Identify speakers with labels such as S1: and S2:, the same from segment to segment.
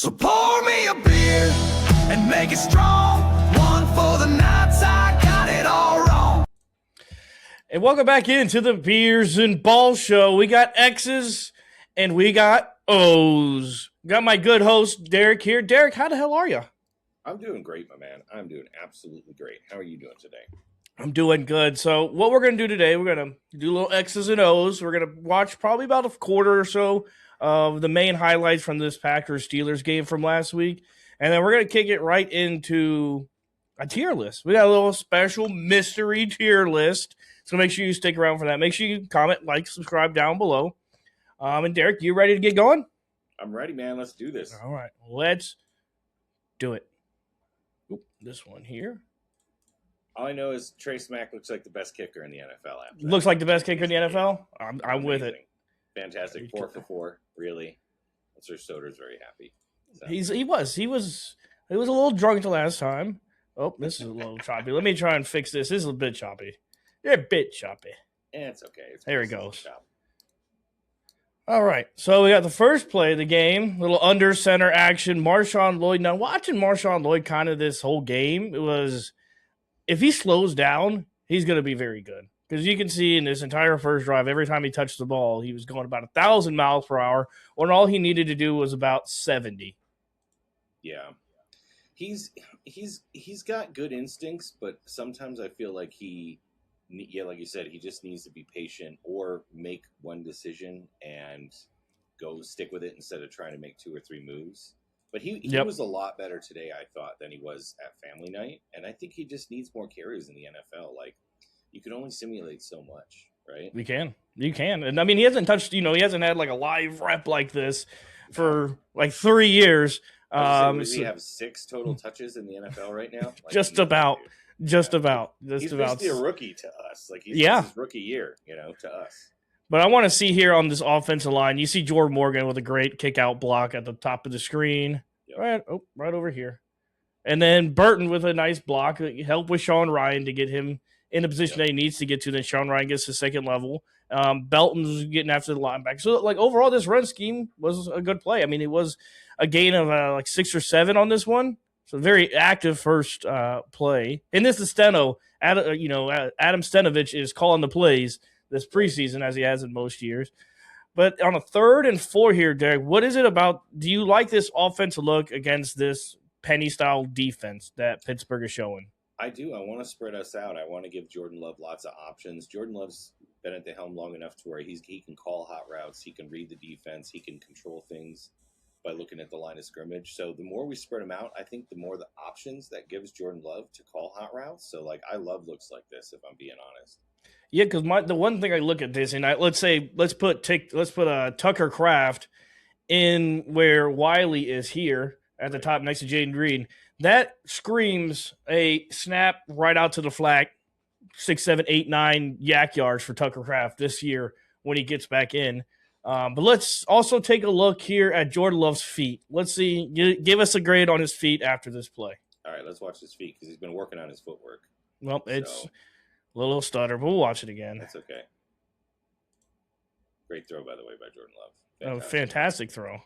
S1: So pour me a beer and make it strong. One for the nights I got it all wrong.
S2: And welcome back into the Beers and Ball Show. We got X's and we got O's. Got my good host, Derek, here. Derek, how the hell are you?
S3: I'm doing great, my man. I'm doing absolutely great. How are you doing today?
S2: I'm doing good. So what we're going to do today, we're going to do little X's and O's. We're going to watch probably about a quarter or so of the main highlights from this Packers-Steelers game from last week. And then we're going to kick it right into a tier list. We got a little special mystery tier list. So make sure you stick around for that. Make sure you comment, like, subscribe down below. And Derek, you ready to get going?
S3: I'm ready, man. Let's do this.
S2: All right, let's do it. Oop, this one here.
S3: All I know is Trace Mack looks like the best kicker in the NFL.
S2: Looks like the best kicker in the NFL? I'm with it.
S3: Fantastic. 4 for 4, really. Sir Soder's very happy. So.
S2: He was a little drunk the last time. Oh, this is a little choppy. Let me try and fix this. This is a bit choppy. You're a bit choppy.
S3: It's okay.
S2: There it goes. All right, so we got the first play of the game, little under center action. Marshawn Lloyd. Now, watching Marshawn Lloyd kind of this whole game, it was, if he slows down, he's going to be very good. Because you can see in this entire first drive, every time he touched the ball, he was going about 1,000 miles per hour, when all he needed to do was about 70.
S3: Yeah. He's got good instincts, but sometimes I feel like like you said, he just needs to be patient or make one decision and go stick with it instead of trying to make 2 or 3 moves. But he was a lot better today, I thought, than he was at family night. And I think he just needs more carries in the NFL. Like, you can only simulate so much, right?
S2: You can. And I mean, he hasn't touched, he hasn't had like a live rep like this for like 3 years.
S3: Does he have 6 total touches in the NFL right now? Like,
S2: just about.
S3: He's basically a rookie to us. Like, he's his rookie year, to us.
S2: But I want to see here on this offensive line, you see Jordan Morgan with a great kick-out block at the top of the screen. Yep. Right over here. And then Burton with a nice block. Help with Sean Ryan to get him in the position that he needs to get to. Then Sean Ryan gets to second level. Belton's getting after the linebacker. So, like, overall, this run scheme was a good play. I mean, it was a gain of like 6 or 7 on this one. So very active first play. And this is Steno. Adam Stenovich is calling the plays this preseason, as he has in most years. But on a 3rd and 4 here, Derek, what is it about? Do you like this offensive look against this penny-style defense that Pittsburgh is showing?
S3: I do. I want to spread us out. I want to give Jordan Love lots of options. Jordan Love's been at the helm long enough to where he can call hot routes. He can read the defense. He can control things by looking at the line of scrimmage. So the more we spread them out, I think the more the options that gives Jordan Love to call hot routes. So, like, I love looks like this, if I'm being honest.
S2: Yeah, because the one thing I look at this, and let's put Tucker Kraft in where Wiley is here at the top next to Jaden Green. That screams a snap right out to the flat, 6, 7, 8, 9 yak yards for Tucker Kraft this year when he gets back in. But let's also take a look here at Jordan Love's feet. Let's see. Give us a grade on his feet after this play.
S3: All right, let's watch his feet because he's been working on his footwork.
S2: Well, it's a little stutter, but we'll watch it again.
S3: That's okay. Great throw, by the way, by Jordan Love.
S2: Fantastic throw.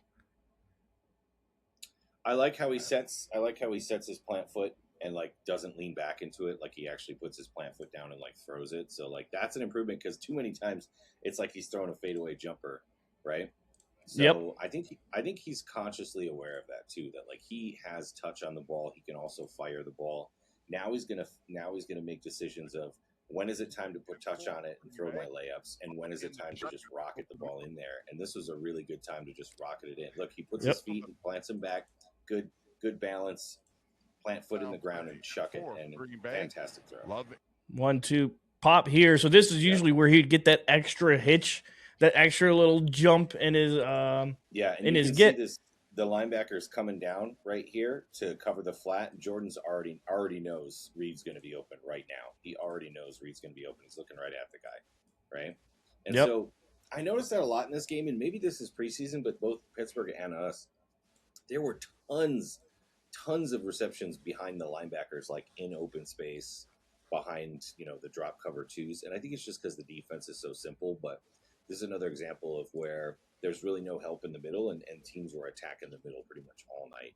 S3: I like how he sets his plant foot and, like, doesn't lean back into it. Like, he actually puts his plant foot down and, like, throws it. So, like, that's an improvement because too many times it's like he's throwing a fadeaway jumper, right? So I think he's consciously aware of that too. That, like, he has touch on the ball. He can also fire the ball. Now he's gonna make decisions of when is it time to put touch on it and throw my layups, and when is it time to just rocket the ball in there. And this was a really good time to just rocket it in. Look, he puts his feet and plants them back. Good balance. Plant foot in the ground and chuck it, and fantastic throw.
S4: Love it.
S2: 1-2 pop here. So this is usually where he'd get that extra hitch, that extra little jump in his in his get.
S3: The linebacker's coming down right here to cover the flat. Jordan's already knows Reed's going to be open right now. He already knows Reed's going to be open. He's looking right at the guy, right? And so I noticed that a lot in this game, and maybe this is preseason, but both Pittsburgh and us, there were tons of receptions behind the linebackers, like in open space, behind, the drop cover twos. And I think it's just because the defense is so simple, but this is another example of where there's really no help in the middle, and teams were attacking the middle pretty much all night.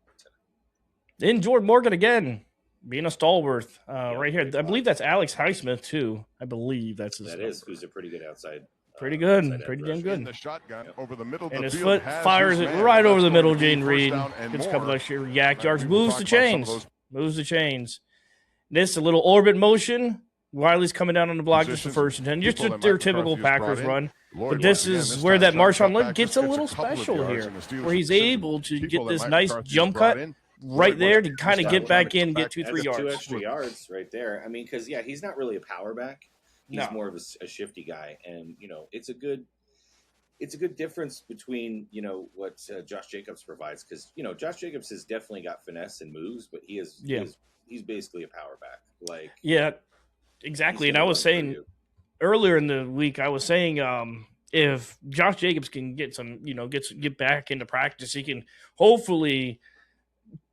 S2: Then Jordan Morgan again, being a stalwart right here. I believe that's Alex Highsmith too. I believe that's his.
S3: That is, who's a pretty good outside.
S2: Pretty good,
S3: outside
S2: pretty
S3: edge
S2: damn
S3: rusher.
S2: good.
S4: The shotgun over the middle of
S2: And
S4: the
S2: his
S4: field
S2: foot
S4: has
S2: fires
S4: his
S2: it
S4: man.
S2: right over the
S4: That's
S2: middle.
S4: going to be
S2: Jaden
S4: first
S2: Reed
S4: down and
S2: gets a
S4: more.
S2: couple extra yak yards,
S4: And we
S2: moves
S4: talk
S2: the
S4: about some of
S2: chains,
S4: those
S2: moves the chains. This a little orbit motion. Wiley's coming down on the block just for
S4: positions,
S2: first and 10. Just
S4: people that
S2: their
S4: Mike
S2: typical
S4: McCarthy has
S2: Packers
S4: brought in.
S2: run.
S4: Lloyd
S2: But this
S4: once again,
S2: is
S4: this
S2: where
S4: time
S2: that
S4: trying to
S2: Marshawn
S4: cut
S2: Lloyd
S4: back,
S2: gets
S4: just
S2: a little
S4: couple of
S2: special
S4: yards,
S2: here,
S4: and the Steelers
S2: where he's
S4: position.
S2: able to
S4: People
S2: get
S4: that
S2: this
S4: Mike
S2: nice
S4: McCarthy has
S2: jump
S4: brought
S2: cut
S4: in.
S2: right
S4: Lloyd
S2: there
S4: once
S2: to
S4: again,
S2: kind of
S4: this
S2: get
S4: time
S2: back
S4: trying
S2: in,
S4: to
S2: get 2-3
S4: cut
S3: That's
S4: back.
S3: 2
S2: yards.
S3: extra yards right there. I mean, because he's not really a power back. He's
S2: No.
S3: more of a shifty guy, and it's a good difference between what Josh Jacobs provides, because Josh Jacobs has definitely got finesse and moves, but he's basically a power back. Like,
S2: Yeah, exactly.
S3: he's
S2: And I
S3: gonna
S2: was
S3: run for
S2: saying
S3: you.
S2: earlier in the week, I was saying if Josh Jacobs can get some, get back into practice, he can hopefully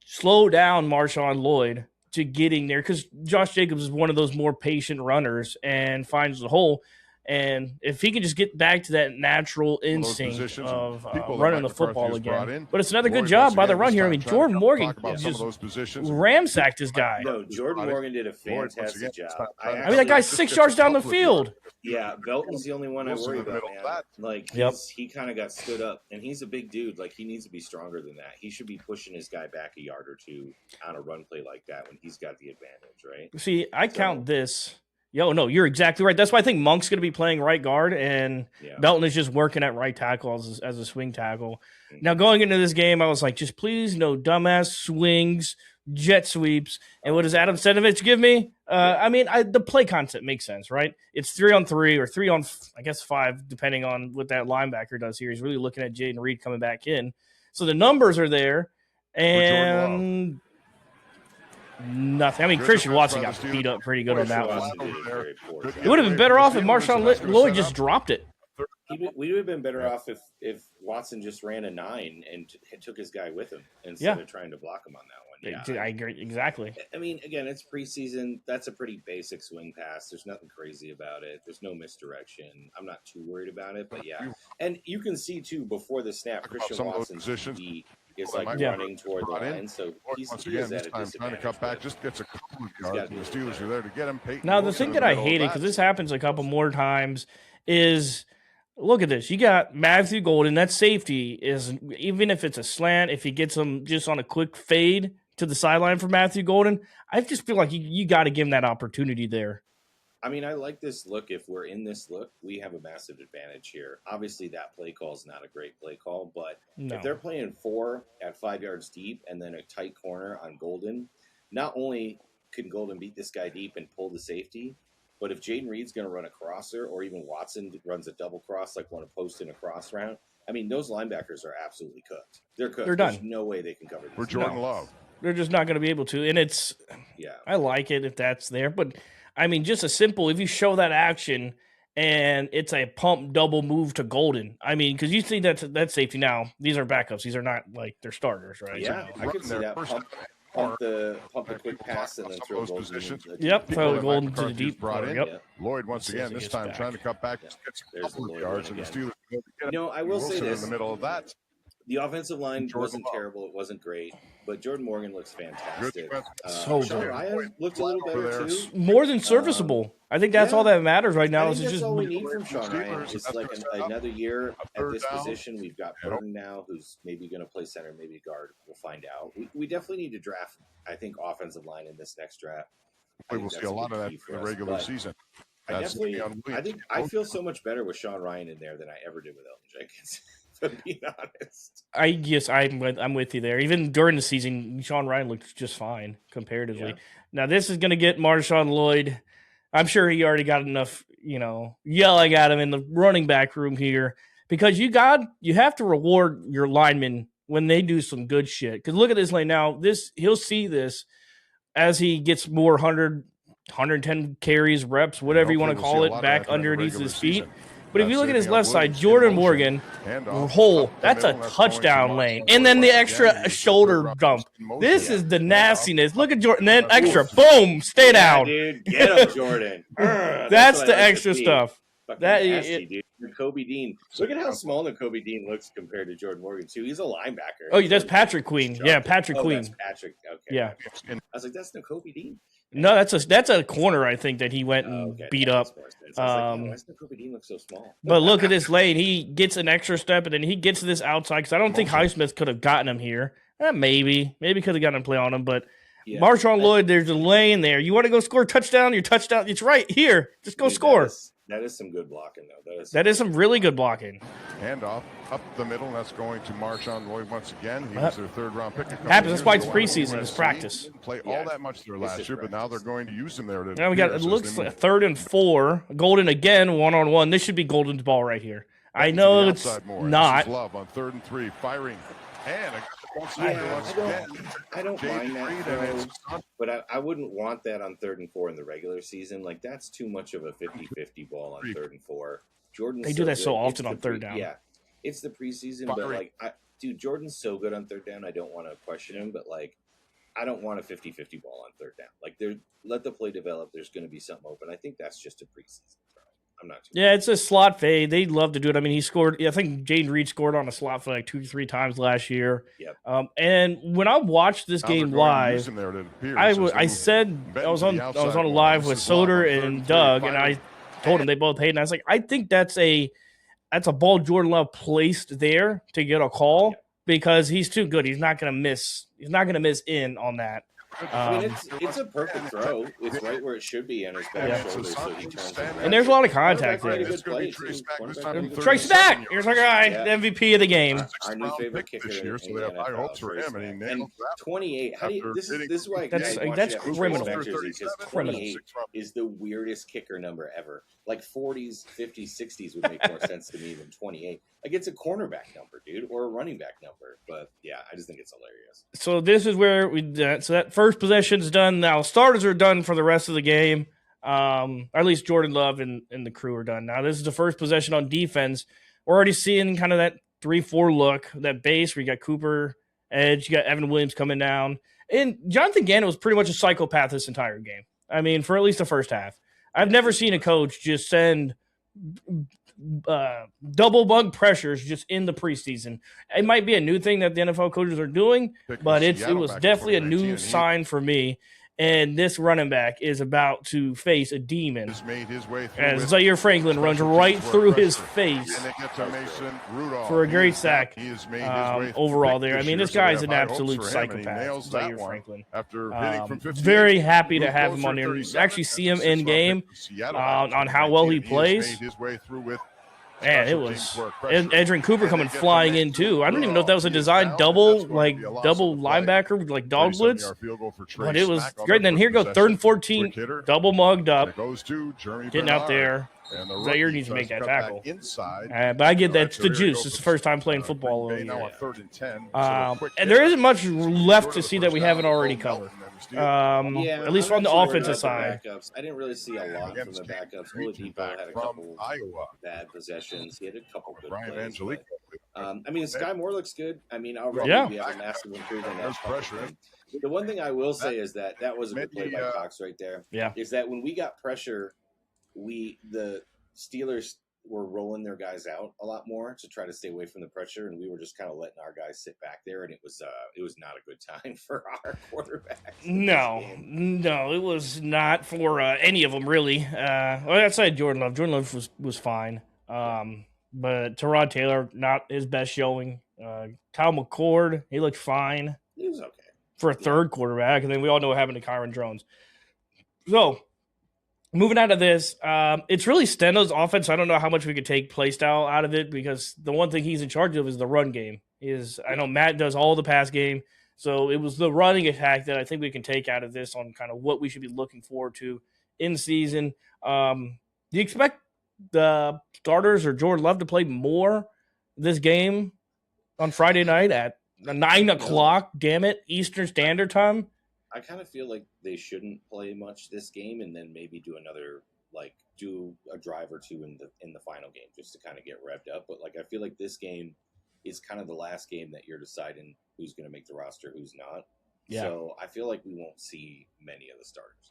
S2: slow down Marshawn Lloyd to getting there, because Josh Jacobs is one of those more patient runners and finds the hole. And if he can just get back to that natural instinct
S4: positions,
S2: of
S4: people that
S2: running
S4: Mike
S2: the football
S4: McCarthy has brought
S2: again.
S4: in.
S2: But it's another good
S4: Lloyd
S2: job
S4: once
S2: by the
S4: again,
S2: run
S4: this
S2: here. I
S4: time
S2: mean,
S4: trying to
S2: Jordan Morgan
S4: talk about some of
S2: just
S4: those positions.
S2: ramsacked this guy.
S3: No, Jordan Morgan did a
S4: Lloyd once
S3: fantastic
S4: again,
S3: job.
S4: this time
S3: I
S4: trying to
S2: I mean, that
S3: actually-
S2: guy's
S4: just
S2: 6
S4: gets
S2: yards
S4: a
S2: down the
S4: couple of yards.
S2: field.
S3: Yeah, Belton's the only one I
S4: Wilson
S3: worry
S4: in the
S3: about,
S4: middle of
S3: man.
S4: that.
S3: Like,
S2: Yep.
S3: he kind of got stood up, and he's a big dude. Like, he needs to be stronger than that. He should be pushing his guy back a yard or two on a run play like that when he's got the advantage, right?
S2: See, I count this. No, you're exactly right. That's why I think Monk's going to be playing right guard, and
S3: Yeah.
S2: Belton is just working at right tackle as a swing tackle. Now, going into this game, I was like, just please no dumbass swings, jet sweeps. And what does Adam Senovich give me? I mean, the play concept makes sense, right? It's 3-on-3 or 3-on-5, depending on what that linebacker does here. He's really looking at Jaden Reed coming back in. So the numbers are there, and nothing. I mean,
S4: Good
S2: Christian
S4: defense
S2: Watson
S4: by
S2: got
S4: the
S2: beat up pretty good on that one.
S3: Watson did a very poor job.
S2: It would have been better off if Marshawn Lloyd just dropped it.
S3: We would have been better off if Watson just ran a 9 and took his guy with him instead of trying to block him on that one. Yeah,
S2: I agree. Exactly.
S3: I mean, again, it's preseason. That's a pretty basic swing pass. There's nothing crazy about it. There's no misdirection. I'm not too worried about it, but yeah. And you can see, too, before the snap, Christian
S4: some of those
S3: Watson's
S4: positions.
S3: feet is like
S4: Yeah.
S3: running toward the line. So
S4: Lloyd
S3: he's
S4: once
S3: he
S4: again,
S3: is
S4: this
S3: at a
S4: time trying to cut back,
S3: disadvantage.
S4: just gets a couple of
S3: gotta
S4: yards, and the
S3: do
S4: Steelers are there to get him. Peyton
S2: Now, the
S4: Wilson
S2: thing
S4: in
S2: that I
S4: middle of
S2: hated,
S4: that.
S2: because this happens a couple more times, is look at this. You got Matthew Golden. That safety is, even if it's a slant, if he gets him just on a quick fade to the sideline for Matthew Golden, I just feel like you got to give him that opportunity there.
S3: I mean, I like this look. If we're in this look, we have a massive advantage here. Obviously, that play call is not a great play call, but
S2: No.
S3: if they're playing 4 at 5 yards deep and then a tight corner on Golden, not only can Golden beat this guy deep and pull the safety, but if Jaden Reed's going to run a crosser, or even Watson runs a double cross, like one a post in a cross route, I mean, those linebackers are absolutely cooked. They're cooked.
S2: They're done.
S3: There's no way they can cover this.
S4: We're Jordan
S2: No.
S4: Love.
S2: They're just not going to be able to. And I like it if that's there. But, I mean, just a simple, if you show that action and it's a pump double move to Golden, I mean, because you see that safety now, these are backups. These are not like they're starters, right?
S3: Yeah, I could see that. Pump the quick pass and then throw
S4: those
S3: Golden.
S4: positions.
S2: Yep,
S4: People
S2: throw
S4: that
S2: Golden
S4: Mike
S2: to the
S4: McCarthy's
S2: deep
S4: brought
S2: corner.
S4: in.
S2: Yep.
S4: Lloyd once
S2: This
S4: again,
S2: is
S4: this
S2: his
S4: time
S2: back.
S4: trying to cut back, just gets a
S3: There's
S4: couple
S3: the
S4: of
S3: Lloyd
S4: yards,
S3: one
S4: and the
S3: again.
S4: Steelers
S3: I will say
S4: Wilson
S3: this.
S4: in the middle of that.
S3: The offensive line
S4: Jordan
S3: wasn't
S4: Love.
S3: terrible. It wasn't great. But Jordan Morgan looks fantastic.
S4: defense.
S2: So
S3: Sean
S2: good.
S3: Ryan looked a little
S4: Over
S3: better,
S4: there.
S3: too.
S2: More than serviceable. I think that's
S3: yeah.
S2: all that matters right now.
S3: I
S2: Is
S3: think
S2: it's
S3: that's
S2: just
S3: all we need from Sean
S4: Steelers,
S3: Ryan. It's
S4: that's
S3: like
S4: gonna set up
S3: another year at
S4: third
S3: this
S4: down.
S3: position. We've got Burton now, who's maybe going to play center, maybe guard. We'll find out. We definitely need to draft, I think, offensive line in this next draft.
S4: We will see a lot of that in the regular season.
S3: I
S4: That's
S3: definitely,
S4: on Williams.
S3: I feel so much better with Sean Ryan in there than I ever did with Elton Jenkins. To be honest,
S2: I'm with you there. Even during the season, Sean Ryan looked just fine comparatively.
S3: Yeah.
S2: Now this is going to get Marshawn Lloyd. I'm sure he already got enough, yelling at him in the running back room here, because you have to reward your linemen when they do some good shit. Because look at this lane now. He'll see this as he gets more 110 carries, reps, whatever you want to call it, back underneath his feet. But if you look at his left side, Jordan Morgan, that's a touchdown lane. And then the extra shoulder jump. This is the nastiness. Look at Jordan. Then extra. Boom. Stay down.
S3: Dude, get him, Jordan.
S2: That's
S3: what
S2: the
S3: I like to
S2: extra
S3: see.
S2: stuff.
S3: Fucking
S2: That
S3: nasty, dude. Kobe Dean. Look at how small Kobe Dean looks compared to Jordan Morgan too. He's a linebacker.
S2: Oh, that's Patrick Queen. Yeah, Patrick Queen.
S3: That's Patrick. Okay.
S2: Yeah.
S3: I was like, that's no Kobe Dean.
S2: No, that's a corner. I think that he went and beat up.
S3: I was like, why does Kobe Dean look so small?
S2: But look at this lane. He gets an extra step, and then he gets to this outside because I don't think Highsmith could have gotten him here. Maybe could have gotten a play on him, but. Yeah. Marshawn Lloyd, there's a lane there. You want to go score a touchdown? Your touchdown, it's right here. Just go score.
S3: That is some good blocking, though.
S2: That is some really good blocking.
S4: Handoff up the middle, and that's going to Marshawn Lloyd once again. He was their third-round pick.
S2: Happens. That's why it's preseason. It's practice.
S4: Didn't play all that much there last year, but now they're going to use him there.
S2: Now we got. It looks like 3rd and 4. Golden again, 1-on-1. This should be Golden's ball right here. I know it's not.
S4: Love on 3rd and 3, firing, and
S3: I don't mind that, but I wouldn't want that on 3rd and 4 in the regular season. Like, that's too much of a 50-50 ball on 3rd and 4.
S2: They do that so often on 3rd down.
S3: Yeah, it's the preseason, but like, dude, Jordan's so good on 3rd down. I don't want to question him, but like, I don't want a 50-50 ball on 3rd down. Like, let the play develop. There's going to be something open. I think that's just a preseason throw. I'm not too
S2: it's a slot fade. They'd love to do it. I mean, he scored. I think Jaden Reed scored on a slot for like 2-3 times last year.
S3: Yep.
S2: And when I watched this game live, I said I was on a live with Soder and Doug, and I told them they both hated. And I was like, I think that's a ball Jordan Love placed there to get a call because he's too good. He's not going to miss. He's not going to miss in on that.
S3: I mean, it's a perfect throw. It's right where it should be on his back shoulder, so he turns around.
S2: And there's a lot of contact there. Trace back. Here's our guy, the MVP of the game.
S3: Our new favorite kicker
S4: this year, so they have high hopes for him, and he nailed that.
S3: 28. How do you, this is why
S2: that's criminal.
S3: Because 28 is the weirdest kicker number ever. Like 40s, 50s, 60s would make more sense to me than 28. Like, it's a cornerback number, dude, or a running back number. But yeah, I just think it's hilarious.
S2: So this is where so that first possession's done. Now starters are done for the rest of the game. Or at least Jordan Love and the crew are done. Now this is the first possession on defense. We're already seeing kind of that 3-4 look, that base where you got Cooper, edge, you got Evan Williams coming down. And Jonathan Gannon was pretty much a psychopath this entire game. I mean, for at least the first half. I've never seen a coach just send double bug pressures just in the preseason. It might be a new thing that the NFL coaches are doing, but it was definitely a new sign for me. And this running back is about to face a demon. As Zaire Franklin runs right through his face for a great sack overall there. I mean, this guy is an absolute psychopath, Zaire Franklin. Very happy to have him on there. Actually see him in game on how well he plays. Man, it was Adrian Cooper coming flying in too. I don't even know if that was a design double linebacker with like dog blitz, but it was great. And then here goes 3rd and 14, double mugged up, getting out there. Zaire needs to make that tackle. But I get that it's the juice. It's the first time playing football. And there isn't much left to see that we haven't already covered. At least on the offensive side.
S3: I didn't really see a lot from the backups. Oladipo had a couple bad possessions. He had a couple good plays. I mean, Sky Moore looks good. I mean, already we have a massive improvement. The one thing I will say is that was a good play by Cox right there.
S2: Yeah.
S3: Is that when we got pressure, the Steelers were rolling their guys out a lot more to try to stay away from the pressure, and we were just kind of letting our guys sit back there, and it was not a good time for our quarterbacks.
S2: No, it was not for any of them really. Outside Jordan Love. Jordan Love was fine, but Tyrod Taylor not his best showing. Kyle McCord, he looked fine.
S3: He was okay
S2: for a third quarterback, and then we all know what happened to Kyron Drones. So. Moving out of this, it's really Steno's offense. I don't know how much we could take play style out of it because the one thing he's in charge of is the run game. I know Matt does all the pass game, so it was the running attack that I think we can take out of this on kind of what we should be looking forward to in season. Do you expect the starters or Jordan Love to play more this game on Friday night at 9 o'clock, damn it, Eastern Standard Time?
S3: I kind of feel like they shouldn't play much this game, and then maybe do a drive or two in the final game just to kind of get revved up. But I feel like this game is kind of the last game that you're deciding who's going to make the roster, who's not. Yeah. So I feel like we won't see many of the starters.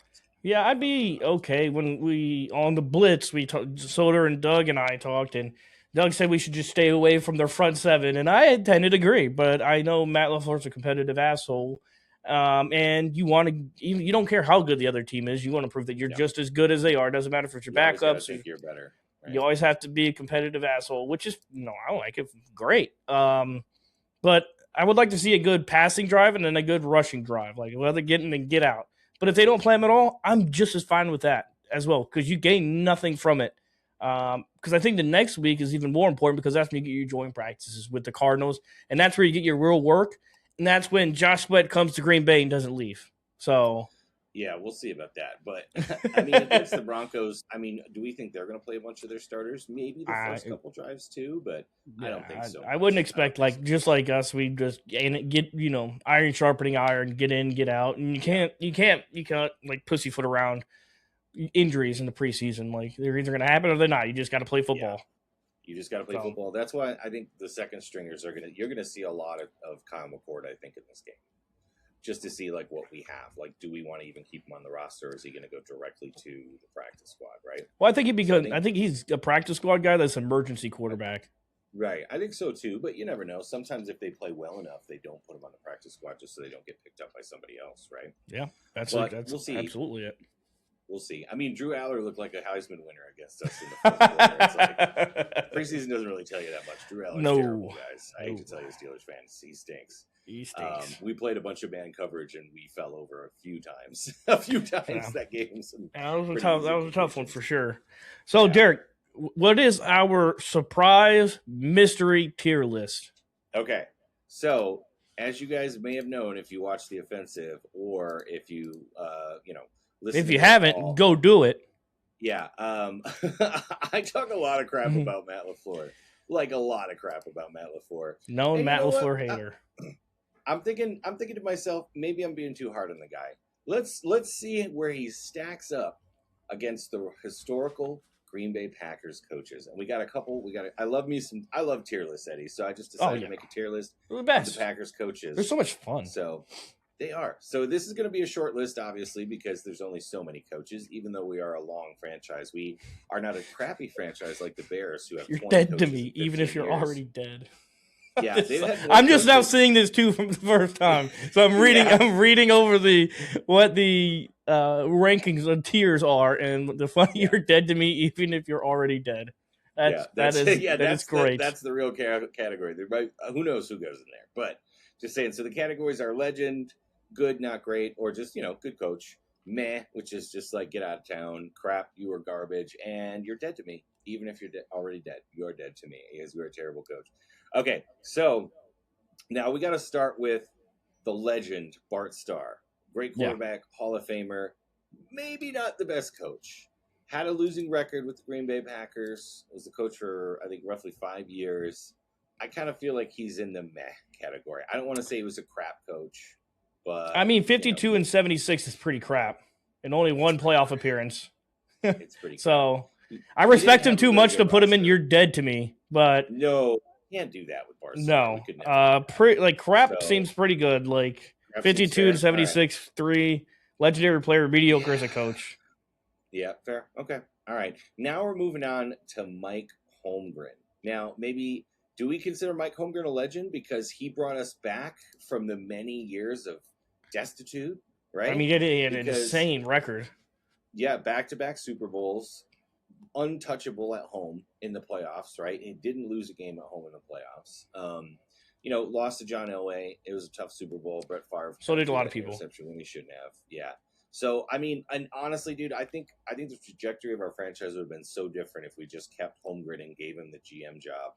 S2: Yeah, I'd be okay when we on the blitz. Soder and Doug and I talked, and Doug said we should just stay away from their front seven, and I tended to agree. But I know Matt LaFleur's a competitive asshole, and you don't care how good the other team is. You want to prove that you're just as good as they are. It doesn't matter if it's your
S3: You always gotta
S2: backups.
S3: think you're better. Right?
S2: You always have to be a competitive asshole, which is I like it. Great. But I would like to see a good passing drive and then a good rushing drive, like whether get in and get out. But if they don't play them at all, I'm just as fine with that as well because you gain nothing from it. Because I think the next week is even more important because that's when you get your joint practices with the Cardinals, and that's where you get your real work, and that's when Josh Sweat comes to Green Bay and doesn't leave. So
S3: yeah, we'll see about that. But I mean, against the Broncos, I mean, do we think they're going to play a bunch of their starters? Maybe the first couple drives too, but I don't think so.
S2: I wouldn't expect just like us. We just get iron sharpening iron, get in, get out, and you can't like pussyfoot around injuries in the preseason. Like they're either going to happen or they're not. You just got to play football.
S3: Yeah. You just got to play football. That's why I think the second stringers you're gonna see a lot of Kyle McCord, I think, in this game. Just to see like what we have. Like, do we want to even keep him on the roster, or is he going to go directly to the practice squad? Right.
S2: Well, I think he'd be good. I think he's a practice squad guy that's an emergency quarterback.
S3: Right. I think so too. But you never know. Sometimes if they play well enough, they don't put him on the practice squad just so they don't get picked up by somebody else. Right.
S2: Yeah. That's
S3: we'll see.
S2: Absolutely it.
S3: We'll see. I mean, Drew Aller looked like a Heisman winner against us in the fourth quarter. It's like, preseason doesn't really tell you that much. Drew Aller's terrible, guys. I hate to tell you, Steelers fans, he stinks.
S2: He stinks.
S3: We played a bunch of man coverage and we fell over a few times. That game.
S2: That was a tough one for sure. So, Derek, what is our surprise mystery tier list?
S3: Okay. So, as you guys may have known, if you watch The Offensive or if you, listen
S2: if you haven't, go do it.
S3: Yeah. I talk a lot of crap about Matt LaFleur. Like a lot of crap about Matt LaFleur.
S2: No, Matt LaFleur hater.
S3: I'm thinking to myself, maybe I'm being too hard on the guy. Let's see where he stacks up against the historical Green Bay Packers coaches. And we got a couple. I love tier lists, Eddie. So I just decided to make a tier list
S2: of
S3: the Packers coaches.
S2: They're so much fun.
S3: So they are. So this is going to be a short list, obviously, because there's only so many coaches. Even though we are a long franchise, we are not a crappy franchise like the Bears, who have.
S2: You're dead to me, even if you're already dead.
S3: Yeah,
S2: I'm just now seeing this too from the first time. So I'm reading. I'm reading over what the rankings of tiers are, and the funny you're dead to me, even if you're already dead. That is great.
S3: That's the real category. Who knows who goes in there? But just saying. So the categories are legend, good, not great, or just good coach, meh, which is just like get out of town, crap, you were garbage, and you're dead to me, even if you're already dead. You are dead to me because you're a terrible coach. Okay, so now we got to start with the legend, Bart Starr. Great quarterback, Hall of Famer, maybe not the best coach. Had a losing record with the Green Bay Packers. Was the coach for, I think, roughly 5 years. I kind of feel like he's in the meh category. I don't want to say he was a crap coach, but...
S2: I mean, 52 and 76 is pretty crap. And only one playoff appearance.
S3: It's pretty
S2: So, I respect him too much to put him in you're dead to me, but...
S3: No. Can't do that with Barca.
S2: No, crap seems pretty good. Like 52 and 76, right. 3 legendary player, mediocre as a coach.
S3: Yeah, fair. Okay, all right. Now we're moving on to Mike Holmgren. Now, maybe do we consider Mike Holmgren a legend because he brought us back from the many years of destitute? Right.
S2: I mean, he had an insane record.
S3: Yeah, back-to-back Super Bowls. Untouchable at home in the playoffs, right? He didn't lose a game at home in the playoffs. Lost to John Elway. It was a tough Super Bowl. Brett Favre.
S2: So did a lot of people.
S3: When he shouldn't have. Yeah. So I mean, and honestly, dude, I think the trajectory of our franchise would have been so different if we just kept Holmgren and gave him the GM job.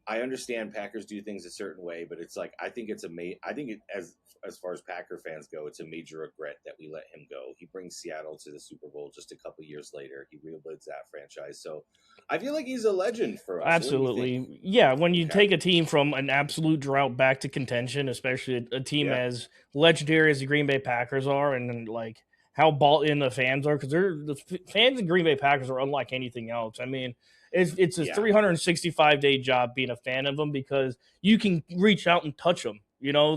S3: I understand Packers do things a certain way, but it's like I think as far as Packer fans go, it's a major regret that we let him go. He brings Seattle to the Super Bowl just a couple years later. He rebuilds that franchise. So I feel like he's a legend for us.
S2: Absolutely. Yeah, when you take a team from an absolute drought back to contention, especially a team as legendary as the Green Bay Packers are, and then like how bought in the fans are, because the fans in Green Bay Packers are unlike anything else. I mean, it's a 365-day job being a fan of them because you can reach out and touch them.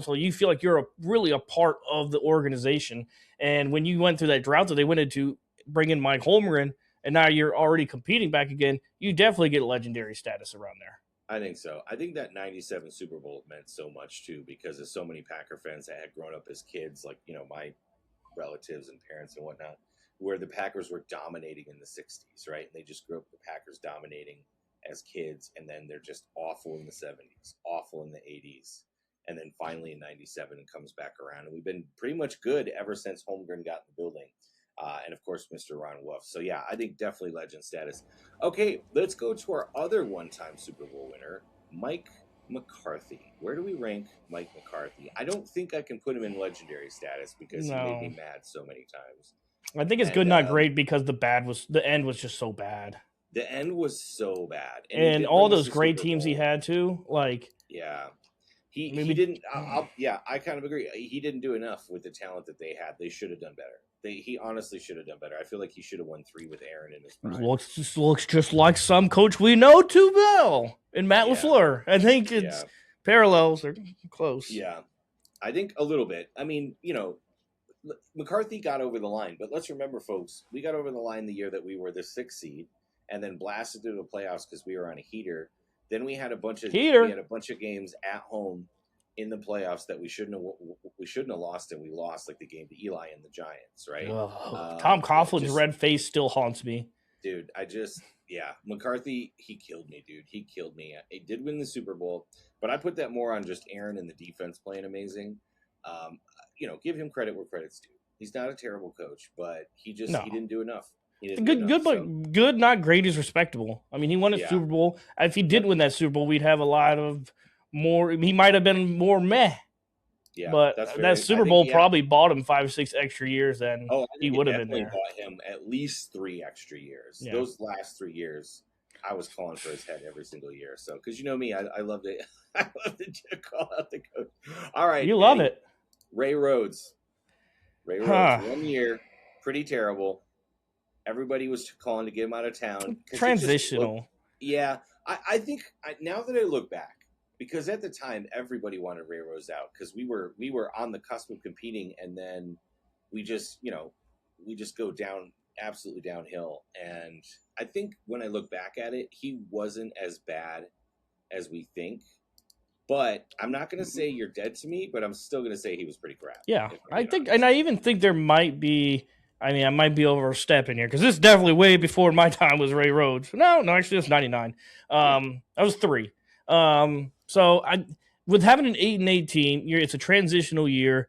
S2: so you feel like you're really a part of the organization. And when you went through that drought that they went into, bring in Mike Holmgren, and now you're already competing back again, you definitely get legendary status around there.
S3: I think so. I think that 97 Super Bowl meant so much too, because of so many Packer fans that had grown up as kids, like, my relatives and parents and whatnot, where the Packers were dominating in the 60s, right? And they just grew up with the Packers dominating as kids, and then they're just awful in the 70s, awful in the 80s, and then finally in 97 it comes back around. And we've been pretty much good ever since Holmgren got in the building. And of course, Mr. Ron Wolf. So yeah, I think definitely legend status. Okay, let's go to our other one-time Super Bowl winner, Mike McCarthy. Where do we rank Mike McCarthy? I don't think I can put him in legendary status because he made me mad so many times.
S2: I think it's good, not great, because the end was just so bad.
S3: The end was so bad,
S2: and all those great teams he had too.
S3: Yeah. He didn't. I kind of agree. He didn't do enough with the talent that they had. They should have done better. He honestly should have done better. I feel like he should have won 3 with Aaron in his prime.
S2: Looks just like some coach we know too well in Matt LaFleur. I think it's parallels are close.
S3: Yeah, I think a little bit. I mean, McCarthy got over the line, but let's remember, folks, we got over the line the year that we were the 6th seed and then blasted through the playoffs because we were on a heater. Then we had a bunch of games at home in the playoffs that we shouldn't have lost, and we lost, like the game to Eli and the Giants, right?
S2: Tom Coughlin's red face still haunts me.
S3: Dude, McCarthy, he killed me, dude. He killed me. He did win the Super Bowl, but I put that more on just Aaron and the defense playing amazing. Give him credit where credit's due. He's not a terrible coach, but he didn't do enough.
S2: Good, not great is respectable. I mean, he won a Super Bowl. If he did win that Super Bowl, we'd have a lot of more. He might have been more meh. Yeah, but that Super Bowl probably bought him 5 or 6 extra years. Then he would have been there.
S3: Bought him at least 3 extra years. Yeah. Those last 3 years, I was calling for his head every single year. So, because me, I love to, call out the coach. All right,
S2: you love it.
S3: Ray Rhodes. 1 year, pretty terrible. Everybody was calling to get him out of town.
S2: Transitional.
S3: I think now that I look back, because at the time everybody wanted Ray Rhodes out because we were on the cusp of competing, and then we just go down absolutely downhill. And I think when I look back at it, he wasn't as bad as we think. But I'm not going to say you're dead to me, but I'm still going to say he was pretty crap. Yeah,
S2: I think, and I even think there might be. I mean, I might be overstepping here because this is definitely way before my time was Ray Rhodes. No, actually, it's 99. I was 3. So with having an 8-8 team, it's a transitional year.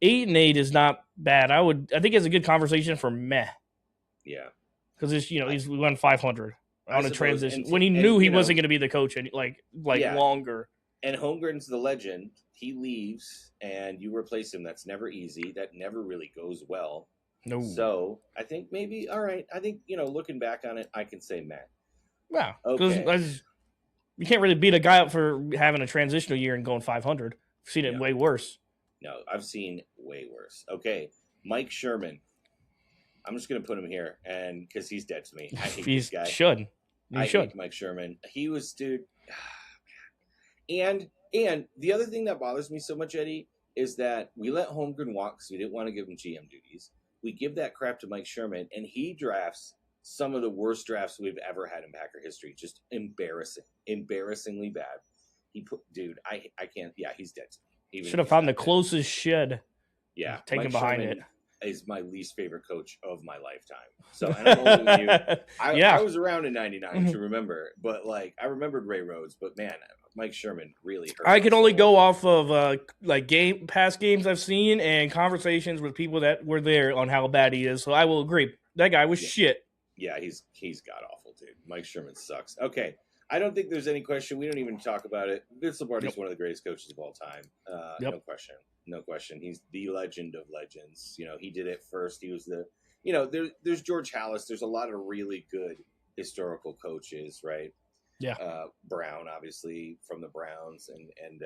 S2: 8-8 is not bad. I think it's a good conversation for meh.
S3: Yeah,
S2: because we won 500 on a transition when he knew he wasn't going to be the coach longer.
S3: And Holmgren's the legend. He leaves, and you replace him. That's never easy. That never really goes well.
S2: No.
S3: So I think maybe, all right. I think, looking back on it, I can say Matt.
S2: Yeah. Okay. You can't really beat a guy up for having a transitional year and going 500. I've seen it way worse.
S3: No, I've seen way worse. Okay. Mike Sherman. I'm just going to put him here and because he's dead to me. I hate this guy. I hate Mike Sherman. He was, dude. And the other thing that bothers me so much, Eddie, is that we let Holmgren walk because we didn't want to give him GM duties. We give that crap to Mike Sherman, and he drafts some of the worst drafts we've ever had in Packer history. Just embarrassingly bad. I can't. Yeah, he's dead.
S2: Should have found the closest shed.
S3: Yeah,
S2: taken behind
S3: Sherman
S2: it.
S3: Is my least favorite coach of my lifetime. So, and I'm older than you. I was around in '99 to remember, but I remembered Ray Rhodes, but man, Mike Sherman really hurt.
S2: I can only go off of past games I've seen and conversations with people that were there on how bad he is. So I will agree. That guy was shit.
S3: Yeah, he's god awful, dude. Mike Sherman sucks. Okay. I don't think there's any question. We don't even talk about it. Vince Lombardi's one of the greatest coaches of all time. No question. He's the legend of legends. He did it first. He was the, there's George Halas. There's a lot of really good historical coaches, right?
S2: Yeah.
S3: Brown, obviously, from the Browns, and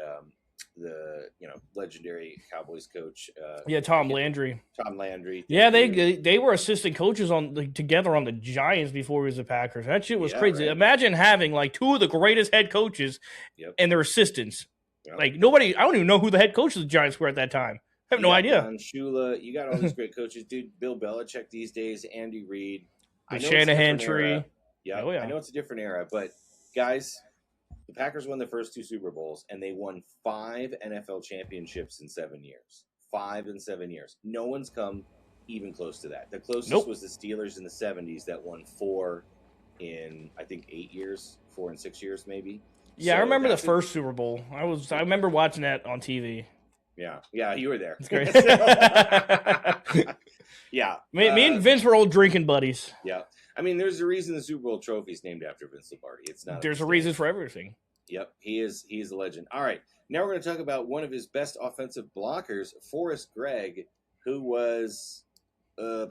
S3: the legendary Cowboys coach.
S2: Tom Landry.
S3: Tom Landry.
S2: Yeah, they were assistant coaches together on the Giants before he was the Packers. That shit was crazy. Right. Imagine having 2 of the greatest head coaches and their assistants.
S3: Yeah.
S2: Like nobody, I don't even know who the head coach of the Giants were at that time. I have no idea.
S3: Don Shula, you got all these great coaches, dude. Bill Belichick these days, Andy Reid.
S2: The
S3: I know it's a
S2: Shanahan
S3: different
S2: tree.
S3: era. Yeah,
S2: Oh, yeah.
S3: I know it's a different era, but guys, the Packers won the first 2 Super Bowls, and they won 5 NFL championships in 7 years. 5 in 7 years. No one's come even close to that. The closest was the Steelers in the 70s that won 4 in, I think, 8 years, 4 and 6 years, maybe.
S2: Yeah,
S3: So
S2: I remember the
S3: that's
S2: first Super Bowl. I remember watching that on TV.
S3: Yeah, you were there.
S2: It's great.
S3: Yeah.
S2: Me and Vince were old drinking buddies.
S3: Yeah. I mean, there's a reason the Super Bowl trophy is named after Vince Lombardi. It's not.
S2: There's a reason for everything.
S3: Yep, he is a legend. All right, now we're going to talk about one of his best offensive blockers, Forrest Gregg, who was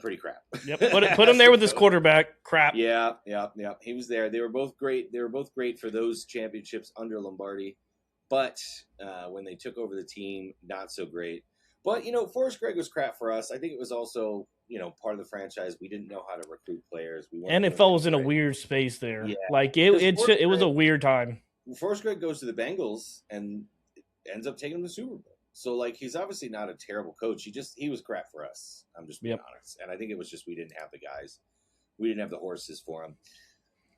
S3: pretty crap.
S2: Yep, put him there with his quarterback. Crap.
S3: Yeah. He was there. They were both great. They were both great for those championships under Lombardi, but when they took over the team, not so great. But Forrest Gregg was crap for us. I think it was also part of the franchise. We didn't know how to recruit players.
S2: NFL was in a weird space there.
S3: Yeah.
S2: Like it was a weird time.
S3: Forrest Gregg goes to the Bengals and ends up taking them to the Super Bowl. So, like, he's obviously not a terrible coach. He was crap for us. I'm just being honest. And I think it was just we didn't have the guys. We didn't have the horses for him.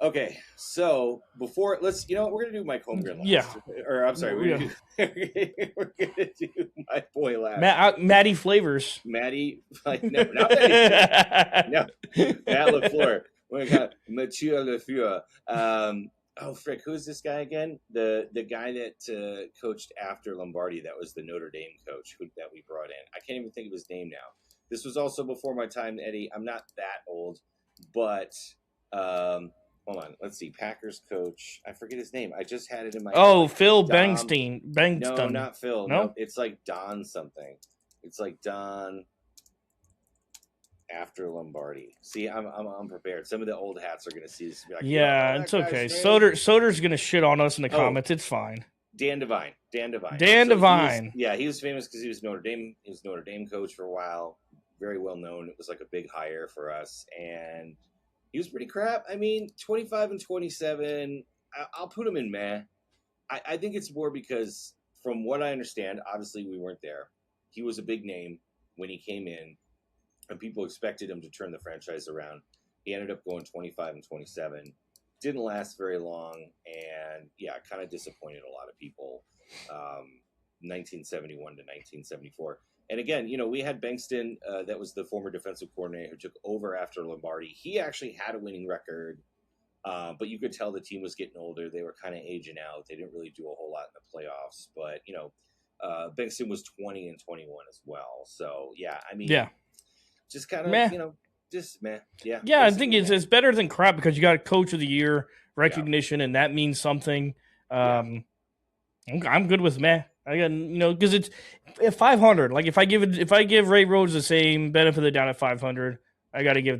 S3: Okay, so we're going to do Mike Holmgren last.
S2: Yeah.
S3: Or, I'm sorry, we're going to do my boy last.
S2: Matty Flavors.
S3: Matty, like, no, not Matty. No, Matt LaFleur. We got Mathieu LaFleur. Oh, frick, who's this guy again? The guy that coached after Lombardi, that was the Notre Dame coach that we brought in. I can't even think of his name now. This was also before my time, Eddie. I'm not that old, but hold on. Let's see. Packers coach. I forget his name. I just had it in my
S2: Oh,
S3: head.
S2: Phil Bengstein.
S3: No, not Phil.
S2: No?
S3: It's like Don something. It's like Don after Lombardi. See, I'm prepared. Some of the old hats are going to see this and be like,
S2: yeah, it's okay. Soder's going to shit on us in the comments. It's fine.
S3: Dan Devine. He was famous because he was Notre Dame. He was Notre Dame coach for a while. Very well known. It was like a big hire for us, and he was pretty crap. I mean, 25 and 27. I'll put him in meh. I think it's more because, from what I understand, obviously we weren't there. He was a big name when he came in, and people expected him to turn the franchise around. He ended up going 25 and 27. Didn't last very long, and kind of disappointed a lot of people. 1971 to 1974. And again, we had Bengtson, that was the former defensive coordinator who took over after Lombardi. He actually had a winning record, but you could tell the team was getting older. They were kind of aging out. They didn't really do a whole lot in the playoffs. But, Bengtson was 20 and 21 as well. So, just kind of, just meh. Yeah.
S2: Yeah, I think it's better than crap because you got a coach of the year recognition, and that means something. I'm good with meh. I got because it's at 500. Like if I give Ray Rhodes the same benefit of the doubt at 500, I got to give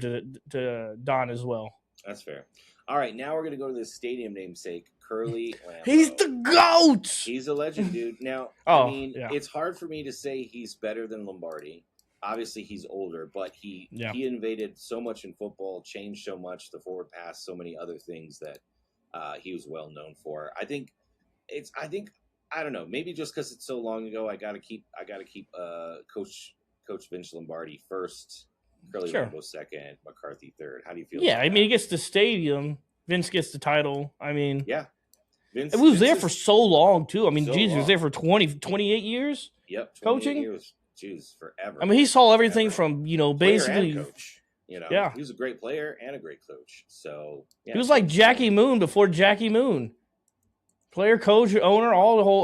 S2: to Don as well.
S3: That's fair. All right, now we're gonna go to the stadium namesake, Curly Lambeau.
S2: He's the GOAT.
S3: He's a legend, dude. Now, it's hard for me to say he's better than Lombardi. Obviously, he's older, but he invaded so much in football, changed so much, the forward pass, so many other things that he was well known for. I don't know. Maybe just because it's so long ago, I gotta keep Coach Vince Lombardi first, Curly Lambeau second, McCarthy third. How do you feel?
S2: Yeah, he gets the stadium. Vince gets the title. I mean,
S3: Vince
S2: was there for so long too. I mean,
S3: so
S2: Jesus, he was
S3: long.
S2: there for 28 years.
S3: Yep, 28
S2: coaching.
S3: years. Jeez, forever.
S2: I mean, he saw everything from
S3: player
S2: basically.
S3: and coach. He was a great player and a great coach. So
S2: he was like Jackie Moon before Jackie Moon. Player, coach, owner,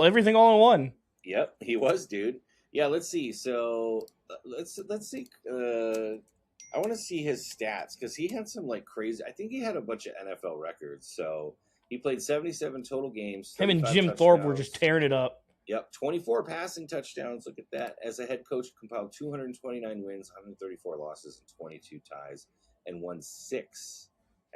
S2: everything all in one.
S3: Yep, he was, dude. Yeah, let's see. So let's see. I want to see his stats because he had some like crazy. I think he had a bunch of NFL records. So he played 77 total games.
S2: Him and Jim Thorpe were just tearing it up.
S3: Yep, 24 passing touchdowns. Look at that. As a head coach, compiled 229 wins, 134 losses, and 22 ties, and won 6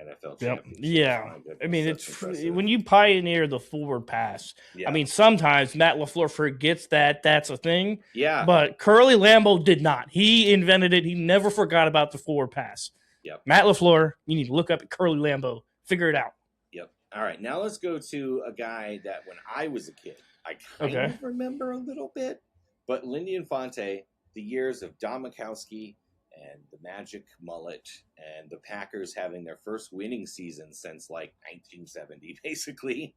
S3: NFL championships.
S2: Yeah, I mean, it's when you pioneer the forward pass.
S3: Yeah.
S2: I mean, sometimes Matt LaFleur forgets that's a thing.
S3: Yeah,
S2: but Curly Lambeau did not. He invented it. He never forgot about the forward pass.
S3: Yep.
S2: Matt LaFleur, you need to look up at Curly Lambeau. Figure it out.
S3: Yep. All right, now let's go to a guy that when I was a kid, I kind
S2: Okay.
S3: of remember a little bit. But Lindy Infante, the years of Don Mikowski and the Magic Mullet and the Packers having their first winning season since like 1970, basically.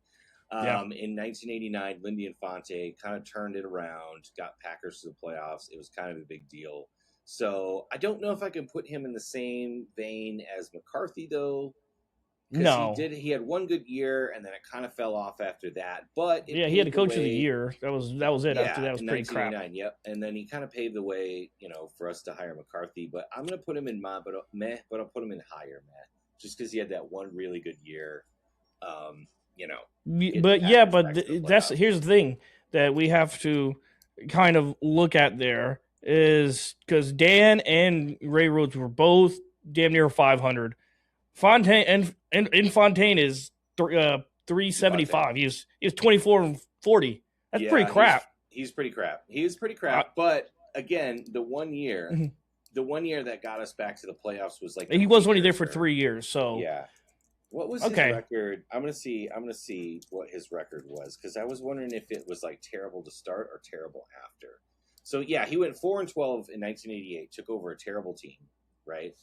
S2: Yeah.
S3: In 1989, Lindy Infante kind of turned it around, got Packers to the playoffs. It was kind of a big deal. So I don't know if I can put him in the same vein as McCarthy, though.
S2: No.
S3: He had one good year, and then it kind of fell off after that. But
S2: Yeah, he had a coach of the year. That was it. After that was
S3: in
S2: pretty crap.
S3: 1989, yep. And then he kind of paved the way, for us to hire McCarthy. But I'm going to put him in meh, but I'll put him in higher meh, just because he had that one really good year.
S2: Here's the thing that we have to kind of look at there is because Dan and Ray Rhodes were both damn near 500. Fontaine and Fontaine is 375. He was 24 and 40. That's pretty crap.
S3: He's pretty crap. He is pretty crap. But again, the one year that got us back to the playoffs was like
S2: he was only there for 3 years. So
S3: yeah. What was his record? I'm gonna see what his record was, because I was wondering if it was like terrible to start or terrible after. So yeah, he went 4-12 in 1988, took over a terrible team, right?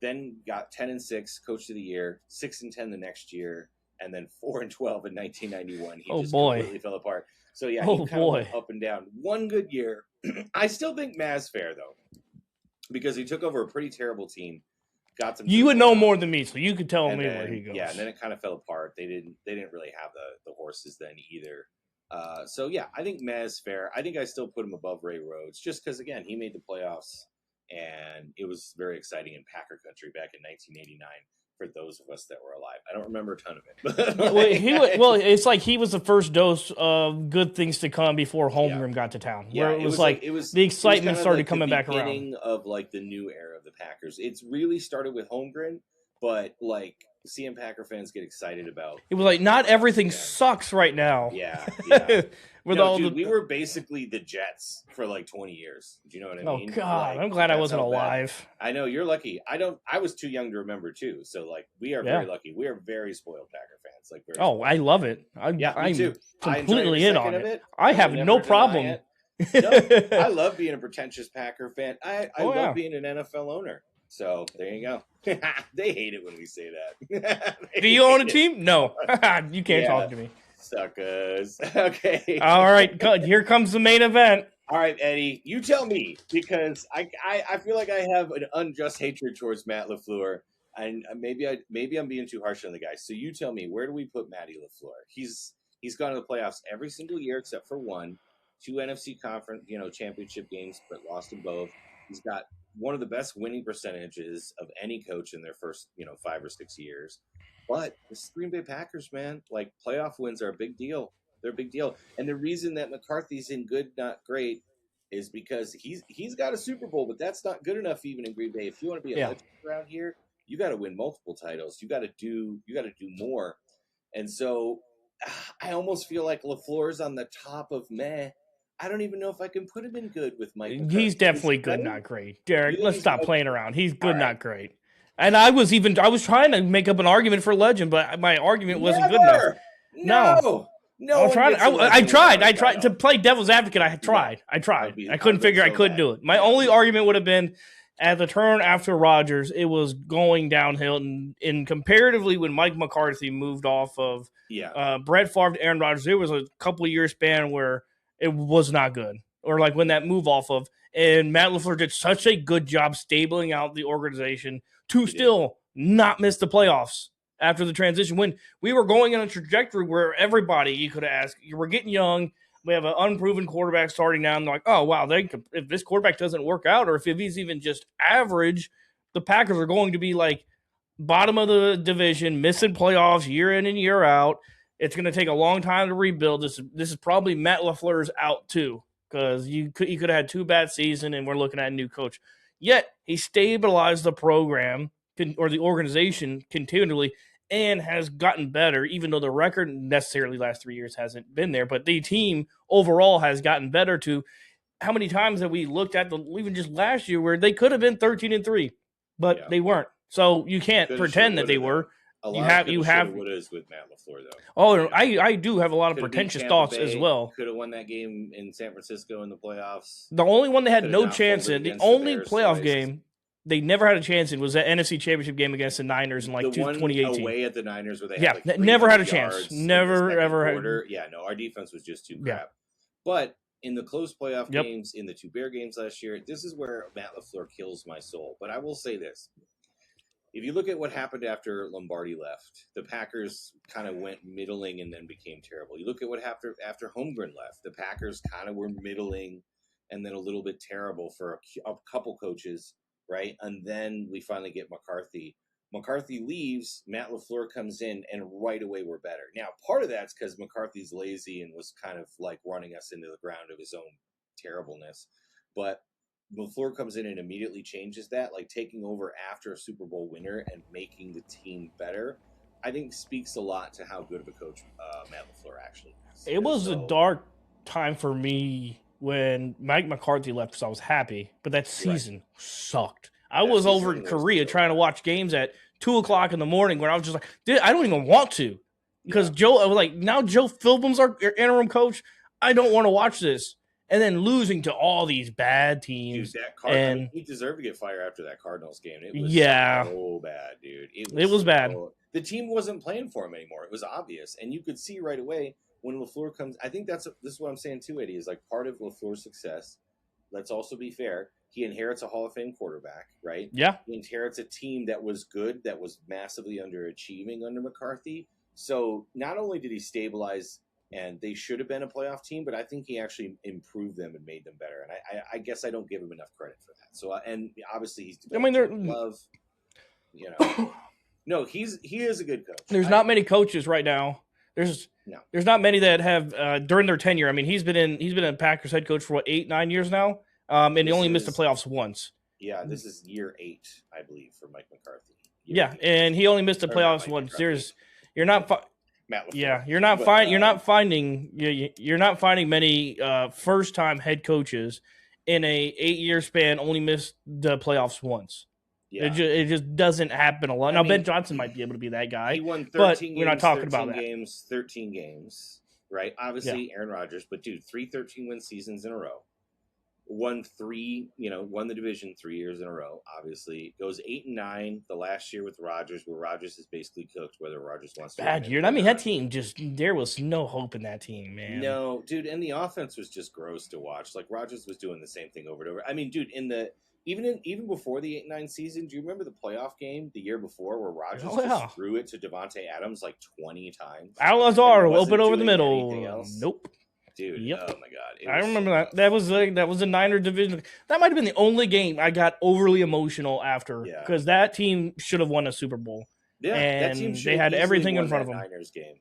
S3: Then got 10-6, coach of the year, 6-10 the next year, and then 4-12 in 1991. He just completely fell apart. So yeah, he kind of went up and down. One good year. I still think Maz fair though, because he took over a pretty terrible team. Got some.
S2: You would know more than me, so you could tell me where he goes.
S3: Yeah, and then it kind of fell apart. They didn't really have the horses then either. So yeah, I think Maz fair. I think I still put him above Ray Rhodes, just because again he made the playoffs. And it was very exciting in Packer country back in 1989 for those of us that were alive. I don't remember a ton of it.
S2: It's like he was the first dose of good things to come before Holmgren got to town.
S3: Yeah,
S2: where it was the excitement started coming back around.
S3: The beginning of like the new era of the Packers. It's really started with Holmgren, but like seeing Packer fans get excited about
S2: it was like not everything sucks right now.
S3: Yeah. We were basically the Jets for like 20 years. Do you know what I mean?
S2: Oh God, I'm glad I wasn't alive.
S3: I know you're lucky. I was too young to remember too. So like we are very lucky. We are very spoiled Packer fans. Like
S2: I love it. I'm
S3: too.
S2: completely in on it. I have no problem.
S3: I love being a pretentious Packer fan. I love being an NFL owner. So there you go. They hate it when we say that.
S2: Do you own a team? No. You can't talk to me.
S3: Suckers. Okay.
S2: All right. Here comes the main event.
S3: All right, Eddie. You tell me, because I feel like I have an unjust hatred towards Matt LaFleur, and maybe I'm being too harsh on the guy. So you tell me, where do we put Matty LaFleur? He's gone to the playoffs every single year except for one, 2 NFC conference championship games, but lost in both. He's got one of the best winning percentages of any coach in their first 5 or 6 years. But this Green Bay Packers, man, like playoff wins are a big deal. They're a big deal. And the reason that McCarthy's in good, not great, is because he's got a Super Bowl, but that's not good enough even in Green Bay. If you want to be a legend around here, you got to win multiple titles. You got to do more. And so I almost feel like LaFleur's on the top of meh. I don't even know if I can put him in good with Mike McCarthy.
S2: He's definitely good, not great. Derek, let's stop playing around. He's good, not great. And I was trying to make up an argument for legend, but my argument wasn't good enough.
S3: No.
S2: I tried to play devil's advocate. I tried. I couldn't figure. I couldn't do it. My only argument would have been at the turn after Rodgers, it was going downhill. And comparatively, when Mike McCarthy moved off of Brett Favre to Aaron Rodgers, there was a couple of year span where it was not good. Or like when that move off of, and Matt LaFleur did such a good job stabling out the organization to still not miss the playoffs after the transition. When we were going on a trajectory where everybody, you could ask, we're getting young, we have an unproven quarterback starting now, and they're like, oh, wow, if this quarterback doesn't work out, or if he's even just average, the Packers are going to be like bottom of the division, missing playoffs year in and year out. It's going to take a long time to rebuild. This is probably Matt LaFleur's out too, because he could have had 2 bad seasons, and we're looking at a new coach. Yet he stabilized the program or the organization continually and has gotten better, even though the record necessarily last 3 years hasn't been there. But the team overall has gotten better. To how many times have we looked at even just last year where they could have been 13-3, but they weren't. So you can't pretend that they were.
S3: A
S2: You
S3: lot
S2: have
S3: of
S2: you have.
S3: wouldas with Matt LaFleur though.
S2: Oh, no, I do have a lot of
S3: Could've beat
S2: pretentious
S3: Tampa
S2: thoughts
S3: Bay,
S2: as well.
S3: Could have won that game in San Francisco in the playoffs.
S2: The only one they had
S3: Coulda
S2: no
S3: not
S2: chance
S3: folded
S2: in, the
S3: against the
S2: only
S3: Bears
S2: playoff
S3: twice.
S2: game they never had a chance in was that NFC Championship game against the Niners in like
S3: The one
S2: 2018.
S3: away at the Niners where they
S2: Yeah,
S3: had like
S2: never had a
S3: 300
S2: chance.
S3: yards in the
S2: Never,
S3: second
S2: ever had-
S3: quarter. Yeah, no, our defense was just too
S2: Yeah.
S3: crap. But in the close playoff
S2: Yep.
S3: games, in the 2 Bear games last year, this is where Matt LaFleur kills my soul. But I will say this. If you look at what happened after Lombardi left, the Packers kind of went middling and then became terrible. You look at what happened after Holmgren left, the Packers kind of were middling and then a little bit terrible for a couple coaches, right? And then we finally get McCarthy. McCarthy leaves, Matt LaFleur comes in, and right away we're better. Now, part of that's because McCarthy's lazy and was kind of like running us into the ground of his own terribleness. But LaFleur comes in and immediately changes that, like taking over after a Super Bowl winner and making the team better, I think speaks a lot to how good of a coach Matt LaFleur actually is.
S2: It was a dark time for me when Mike McCarthy left because I was happy, but that season sucked. I was over in Korea trying to watch games at 2:00 in the morning when I was just like, dude, I don't even want to. Because I was like, now Joe Philbin's our interim coach. I don't want to watch this. And then losing to all these bad teams.
S3: Dude, that he deserved to get fired after that Cardinals game. It was so bad, dude.
S2: It was bad.
S3: The team wasn't playing for him anymore. It was obvious. And you could see right away when LaFleur comes. I think this is what I'm saying too, Eddie, is like part of LaFleur's success. Let's also be fair. He inherits a Hall of Fame quarterback, right?
S2: Yeah.
S3: He inherits a team that was good, that was massively underachieving under McCarthy. So not only did he stabilize, and they should have been a playoff team, but I think he actually improved them and made them better. And I guess I don't give him enough credit for that. So, and obviously he's love, No, he is a good coach.
S2: There's not many coaches right now. There's not many that have during their tenure. I mean, he's been a Packers head coach for 8-9 years now. And he only missed the playoffs once.
S3: Yeah, this is year 8, I believe, for Mike McCarthy.
S2: And he only missed the playoffs once. You're not finding many first-time head coaches in a 8-year span only missed the playoffs once. Yeah. It just doesn't happen a lot. Now, Ben Johnson might be able to be that guy.
S3: He won 13
S2: but
S3: games,
S2: we're not talking about that.
S3: 13 games, right? Obviously, Aaron Rodgers, but dude, 3 13-win seasons in a row. Won the division 3 years in a row. Obviously, goes 8-9 the last year with Rodgers, where Rodgers is basically cooked. Whether Rodgers wants to
S2: bad year. I mean, that team there was no hope in that team, man.
S3: No, dude, and the offense was just gross to watch. Like Rodgers was doing the same thing over and over. I mean, dude, even before the 8-9 season, do you remember the playoff game the year before where Rodgers just threw it to Devontae Adams like 20 times?
S2: Al-Azhar open over the middle. Nope.
S3: Dude,
S2: yep.
S3: Oh my god!
S2: I remember that. That was a Niner division. That might have been the only game I got overly emotional after because that team should have won a Super Bowl.
S3: Yeah,
S2: and
S3: that team
S2: they had everything in front of them.
S3: Niners game.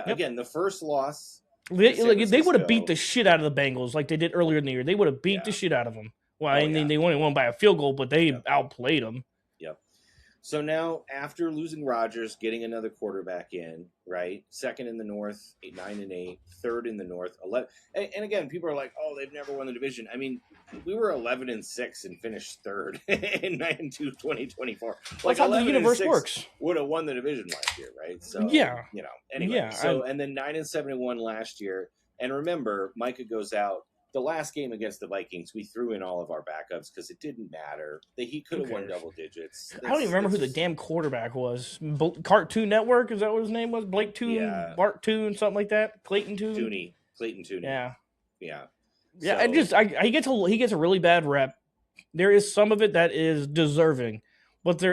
S3: Again, the first loss.
S2: They would have beat the shit out of the Bengals like they did earlier in the year. They would have beat the shit out of them. Well, I mean, they only won by a field goal, but they outplayed them.
S3: Yep. So now, after losing Rodgers, getting another quarterback in, right? Second in the North, 9-8. Third in the North, 11. And again, people are like, "Oh, they've never won the division." I mean, we were 11-6 and finished third in 2024.
S2: Like how the universe works.
S3: Would have won the division last year, right? So Anyway, and then 9-7 last year. And remember, Micah goes out. The last game against the Vikings, we threw in all of our backups because it didn't matter. He could have won double digits.
S2: I don't even remember who the damn quarterback was. Cartoon Network, is that what his name was? Blake Toon, Bart Toon, something like that. Clayton Toon.
S3: Clayton Tooney.
S2: Yeah. He gets a really bad rep. There is some of it that is deserving, but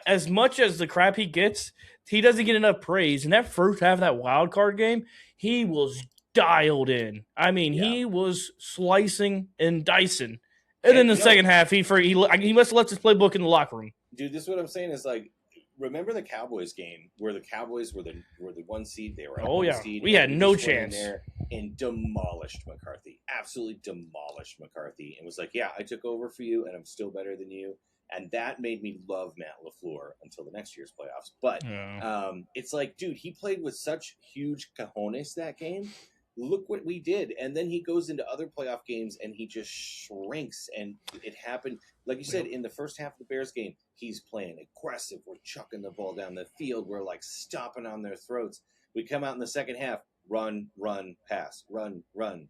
S2: as much as the crap he gets, he doesn't get enough praise. In that first half of that wild card game, he was dialed in. I mean, he was slicing and dicing. And then the second half, he must have left his playbook in the locker room.
S3: Dude, this is what I'm saying is like, remember the Cowboys game where the Cowboys were the 1 seed? They were seed.
S2: We had no chance.
S3: There and demolished McCarthy. Absolutely demolished McCarthy. And was like, yeah, I took over for you and I'm still better than you. And that made me love Matt LaFleur until the next year's playoffs. But it's like, dude, he played with such huge cojones that game look what we did. And then he goes into other playoff games and he just shrinks. And it happened, like you said, in the first half of the Bears game, he's playing aggressive. We're chucking the ball down the field. We're like stomping on their throats. We come out in the second half, run, pass, run,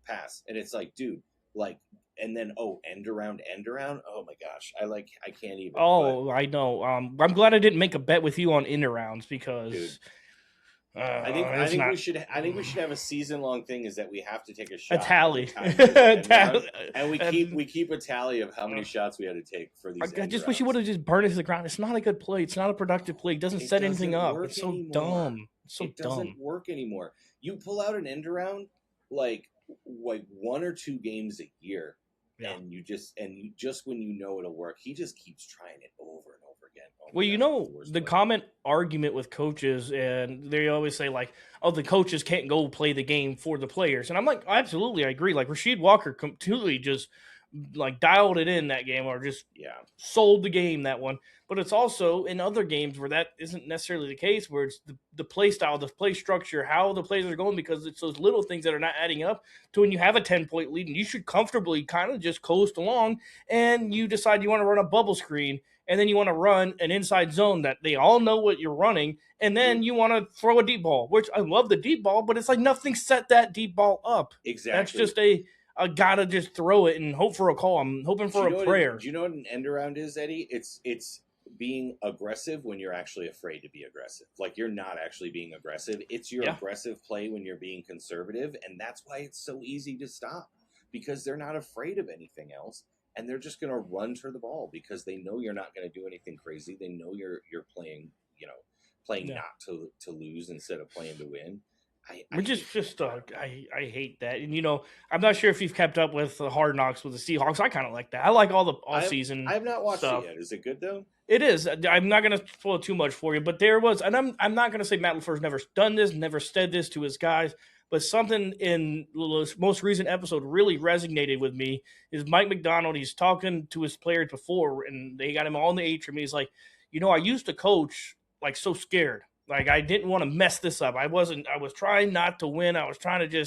S3: pass. And it's like, dude, like, and then, end around. Oh my gosh. I can't even.
S2: Oh, I know. I'm glad I didn't make a bet with you on end arounds because
S3: dude, I think we should have a season-long thing is that we have to take a shot.
S2: A tally.
S3: And we keep a tally of how many shots we had to take for these.
S2: I just wish you would have just burned it to the ground. It's not a good play. It's not a productive play. It doesn't set anything up. It's so dumb.
S3: It doesn't work anymore. You pull out an end around like 1 or 2 games a year. Yeah. And you just when you know it'll work, he just keeps trying it over and over again.
S2: Well, the common argument with coaches, and they always say like, "Oh, the coaches can't go play the game for the players," and I'm like, absolutely, I agree. Like Rasheed Walker completely just like dialed it in that game, or just sold the game that one. But it's also in other games where that isn't necessarily the case, where it's the play style, the play structure, how the plays are going, because it's those little things that are not adding up to when you have a 10-point lead and you should comfortably kind of just coast along, and you decide you want to run a bubble screen, and then you want to run an inside zone that they all know what you're running, and then you want to throw a deep ball, which I love the deep ball, but it's like nothing set that deep ball up.
S3: Exactly.
S2: That's just I gotta just throw it and hope for a call. I'm hoping for a prayer.
S3: Do you know what an end around is, Eddie? It's being aggressive when you're actually afraid to be aggressive. Like you're not actually being aggressive. It's your aggressive play when you're being conservative, and that's why it's so easy to stop, because they're not afraid of anything else, and they're just going to run to the ball because they know you're not going to do anything crazy. They know you're playing, not to lose instead of playing to win. I
S2: hate that. And, I'm not sure if you've kept up with the Hard Knocks with the Seahawks. I kind of like that. I like all the offseason
S3: I have not watched
S2: stuff.
S3: it yet. Is it good, though?
S2: It is. I'm not going to spoil too much for you, but there was, and I'm not going to say Matt LaFleur's never done this, never said this to his guys, but something in the most recent episode really resonated with me is Mike McDonald. He's talking to his players before, and they got him all in the atrium. He's like, I used to coach like so scared. Like, I didn't want to mess this up. I was trying not to win. I was trying to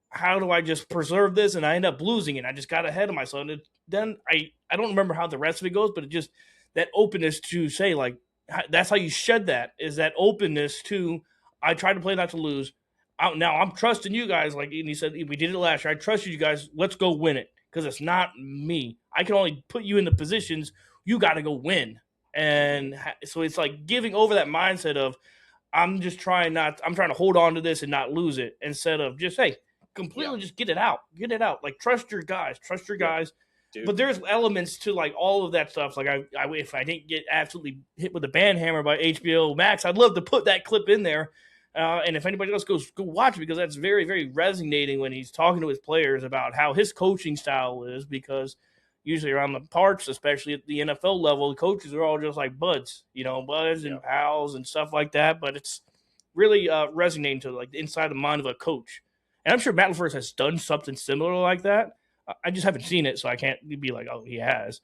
S2: how do I just preserve this? And I end up losing it. I just got ahead of myself. And then I don't remember how the rest of it goes, but it just, that openness to say, like, that's how you shed that, is that openness to, I tried to play not to lose. Now I'm trusting you guys. Like, and he said, we did it last year. I trusted you guys. Let's go win it, because it's not me. I can only put you in the positions. You got to go win. And so it's like giving over that mindset of, I'm trying to hold on to this and not lose it, instead of just, hey, completely just get it out. Like, trust your guys. Dude. But there's elements to like all of that stuff. Like if I didn't get absolutely hit with a band hammer by HBO Max, I'd love to put that clip in there. And if anybody else goes, go watch it, because that's very, very resonating when he's talking to his players about how his coaching style is, because usually around the parts, especially at the NFL level, the coaches are all just like buds, and pals and stuff like that. But it's really resonating to like the inside of the mind of a coach. And I'm sure Matt LaFleur has done something similar like that. I just haven't seen it, so I can't be like, oh, he has.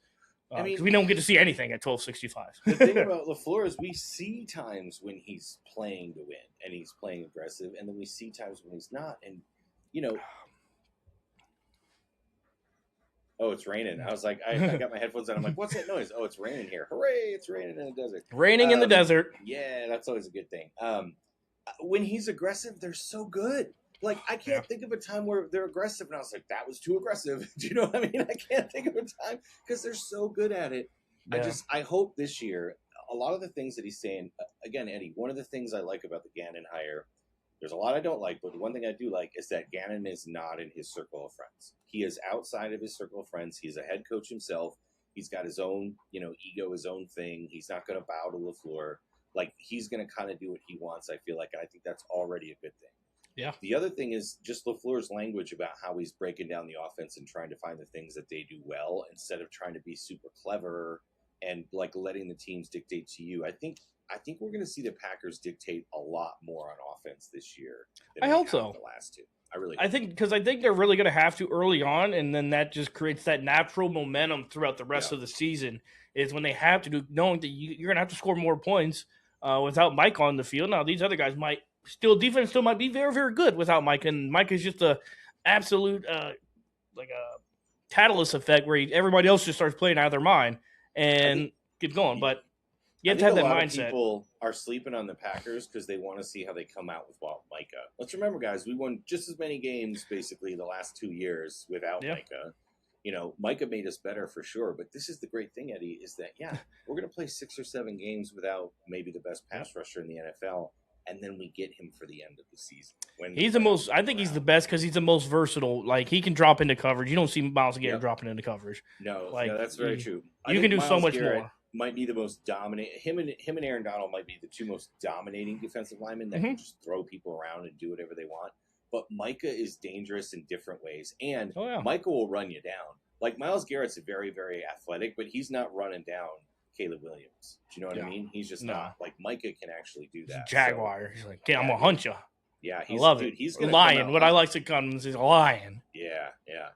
S2: Because we don't get to see anything at 12:65.
S3: The thing about LaFleur is we see times when he's playing to win and he's playing aggressive, and then we see times when he's not. And, oh, it's raining. I was like, I got my headphones on. I'm like, what's that noise? Oh, it's raining here. Hooray, it's raining in the desert.
S2: Raining in the desert.
S3: Yeah, that's always a good thing. When he's aggressive, they're so good. Like, I can't think of a time where they're aggressive, and I was like, that was too aggressive. Do you know what I mean? I can't think of a time, because they're so good at it. Yeah. I hope this year, a lot of the things that he's saying, again, Eddie, one of the things I like about the Gannon hire, there's a lot I don't like, but the one thing I do like is that Gannon is not in his circle of friends. He is outside of his circle of friends. He's a head coach himself. He's got his own, ego, his own thing. He's not going to bow to LaFleur. Like, he's going to kind of do what he wants, I feel like, and I think that's already a good thing.
S2: Yeah.
S3: The other thing is just LaFleur's language about how he's breaking down the offense and trying to find the things that they do well, instead of trying to be super clever and like letting the teams dictate to you. I think we're going to see the Packers dictate a lot more on offense this year.
S2: I hope so.
S3: The last two,
S2: I think they're really going to have to early on, and then that just creates that natural momentum throughout the rest of the season. Is when they have to do, knowing that you're going to have to score more points without Mike on the field. Now these other guys might defense still might be very, very good without Mike. And Mike is just a absolute like a catalyst effect where everybody else just starts playing out of their mind and keeps going. But you have to have that mindset.
S3: People are sleeping on the Packers because they want to see how they come out without Micah. Let's remember, guys, we won just as many games basically the last 2 years without Micah. You know, Micah made us better for sure. But this is the great thing, Eddie, is that, we're going to play 6 or 7 games without maybe the best pass rusher in the NFL. And then we get him for the end of the season.
S2: He's the most. I think he's the best because he's the most versatile. Like he can drop into coverage. You don't see Myles Garrett dropping into coverage.
S3: No, that's very true.
S2: You can do so much more.
S3: Might be the most dominant. Him and Aaron Donald might be the 2 most dominating defensive linemen that can just throw people around and do whatever they want. But Micah is dangerous in different ways, and Micah will run you down. Like Myles Garrett's very, very athletic, but he's not running down Caleb Williams. Do you know what I mean? He's just not. Like Micah can actually do that.
S2: He's a Jaguar. He's like, I'm gonna hunt you.
S3: Yeah,
S2: I love it.
S3: He's
S2: a lion. What I like to come is a lion.
S3: Yeah.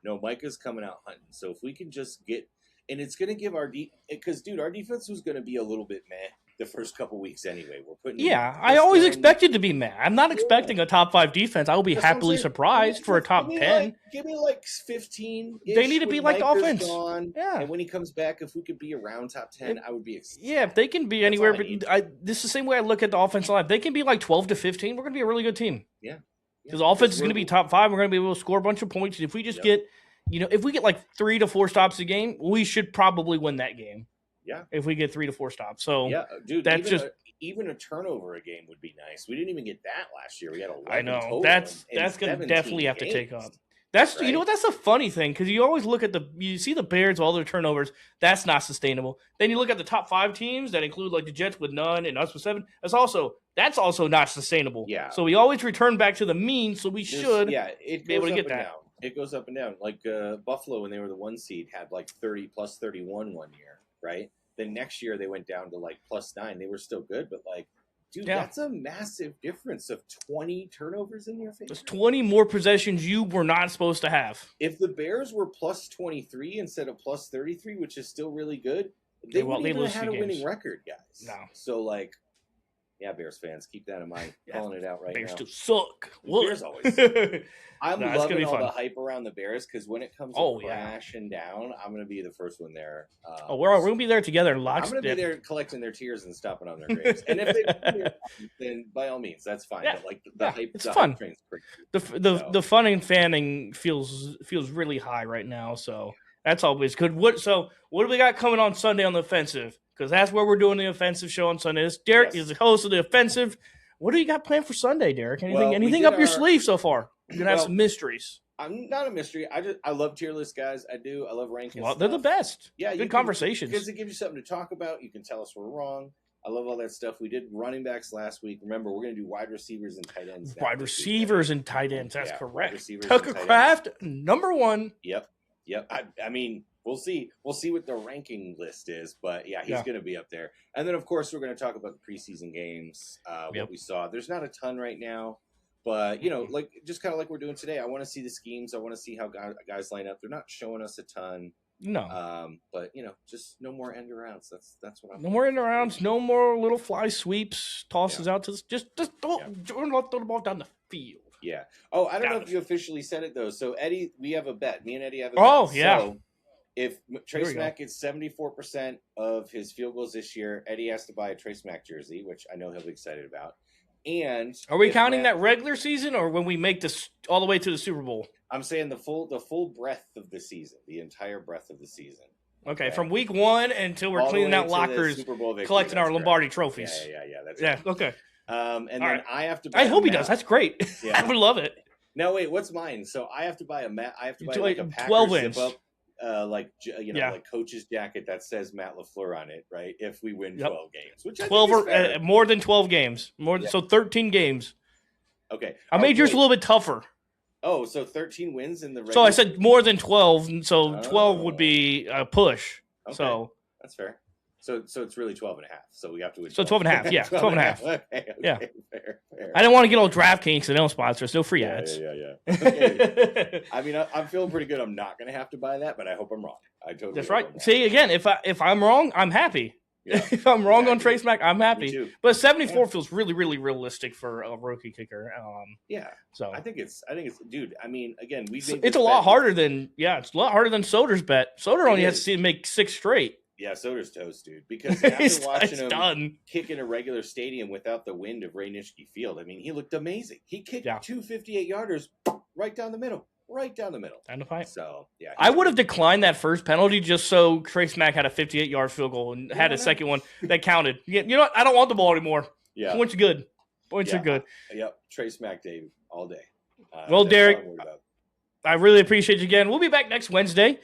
S3: No, Micah's coming out hunting. So if we can just get, and it's gonna give our because our defense was gonna be a little bit meh the first couple weeks anyway. We're putting.
S2: I always expected to be meh. I'm not expecting a top 5 defense. I will be happily surprised for a top 10.
S3: Give me like 15.
S2: They need to be like the offense.
S3: And when he comes back, if we could be around top 10, I would be excited.
S2: Yeah, if they can be anywhere, but this is the same way I look at the offensive line. If they can be like 12 to 15, we're going to be a really good team.
S3: Yeah.
S2: Because the offense is going to be top 5. We're going to be able to score a bunch of points. And if we just get, if we get like 3 to 4 stops a game, we should probably win that game.
S3: Yeah.
S2: If we get 3 to 4 stops. So
S3: dude,
S2: that's
S3: even a turnover a game would be nice. We didn't even get that last year. We had 11
S2: I know.
S3: total
S2: That's going to definitely have to take up. That's
S3: right?
S2: You know what? That's a funny thing because you always look at you see the Bears with all their turnovers. That's not sustainable. Then you look at the top 5 teams that include like the Jets with none and us with 7. That's also not sustainable.
S3: Yeah.
S2: So we always return back to the mean. So we should be able to get that.
S3: Down. It goes up and down. Like Buffalo when they were the 1 seed had like 30 plus 31 one year, right? Then next year they went down to like plus 9. They were still good, but like, dude, that's a massive difference of 20 turnovers in your favor.
S2: There's 20 more possessions you were not supposed to have.
S3: If the Bears were plus 23 instead of plus 33, which is still really good, they wouldn't even have had a winning record, guys.
S2: No.
S3: So like, Bears fans, keep that in mind. Calling it out right
S2: Bears
S3: now.
S2: Bears still suck.
S3: Bears always. I'm loving all the hype around the Bears because when it comes to crashing down, I'm going to be the first one there.
S2: We're going to be there together. I'm
S3: going to be there collecting their tears and stomping on their graves. And if they then by all means, that's fine.
S2: Yeah.
S3: But like the hype,
S2: it's fun.
S3: Hype train's pretty
S2: the fun and fanning feels really high right now. So that's always good. What do we got coming on Sunday on the offensive? Because that's where we're doing the offensive show on Sundays. Derek is the host of the offensive. What do you got planned for Sunday, Derek? Anything up your sleeve so far? You're gonna have some mysteries.
S3: I'm not a mystery. I love tier list guys. I do. I love rankings.
S2: Well, they're the best.
S3: Yeah,
S2: good conversations
S3: because it gives you something to talk about. You can tell us we're wrong. I love all that stuff. We did running backs last week. Remember, we're going to do wide receivers and tight ends.
S2: Wide receivers and tight ends. That's correct. Tucker Kraft, number 1.
S3: Yep. I mean, we'll see. We'll see what the ranking list is, but he's going to be up there. And then, of course, we're going to talk about the preseason games. What we saw. There's not a ton right now, but like just kind of like we're doing today. I want to see the schemes. I want to see how guys line up. They're not showing us a ton.
S2: No.
S3: But just no more end arounds. That's what I'm.
S2: No more end arounds. No more little fly sweeps, tosses out to just don't throw the ball down the field.
S3: Yeah. Oh, I don't know if you officially said it though. So Eddie, we have a bet. Me and Eddie have a bet.
S2: Oh yeah. So
S3: if Trace Mack gets 74% of his field goals this year, Eddie has to buy a Trace Mack jersey, which I know he'll be excited about. And
S2: are we counting that regular season or when we make this all the way to the Super Bowl?
S3: I'm saying the full breadth of the season, the entire breadth of the season.
S2: Okay, from week 1 until we're cleaning out lockers, collecting our Lombardi trophies.
S3: Yeah. That's
S2: right. Okay.
S3: And then I have to.
S2: I hope he does. That's great.
S3: Yeah.
S2: I would love it.
S3: No, wait. What's mine? So I have to buy like a Packers
S2: 12 wins.
S3: zip up, like coach's jacket that says Matt LaFleur on it, right? If we win 12 games, which
S2: 12 or more than 12 games, so 13 games.
S3: Okay,
S2: I made yours a little bit tougher.
S3: Oh, so 13 wins in the regular.
S2: So I said more than 12, so 12 would be a push.
S3: Okay.
S2: So
S3: that's fair. So it's really 12 and a half. So we have to win.
S2: So 12 and a half, yeah. 12 and a half.
S3: Okay,
S2: yeah.
S3: Fair.
S2: I didn't want to get all DraftKings, so they don't sponsor us. No free ads.
S3: Yeah. Okay. I mean, I'm feeling pretty good. I'm not going to have to buy that, but I hope I'm wrong.
S2: That's right. See, again, if I'm wrong, I'm happy.
S3: Yeah.
S2: If I'm wrong on
S3: Exactly.
S2: Trace Mack, I'm
S3: Me
S2: happy.
S3: too.
S2: But 74 feels really, really realistic for a rookie kicker.
S3: Yeah.
S2: So
S3: I think it's, dude. I mean, again,
S2: it's a lot harder than it's a lot harder than Soder's bet. Soder only has to make 6 straight.
S3: Yeah, Soder's toast, dude. Because
S2: He's
S3: after watching him
S2: done.
S3: kick in a regular stadium without the wind of Ray Nitschke Field, I mean, he looked amazing. He kicked 2 58-yarders right down the middle. Right down the middle. So, yeah.
S2: I would have declined that first penalty just so Trace Mack had a 58-yard field goal and had a second one that counted. You know what? I don't want the ball anymore.
S3: Yeah.
S2: Points are good. Points are good.
S3: Yep. Trace Mack, Dave, all day.
S2: Well, Derek, I really appreciate you again. We'll be back next Wednesday.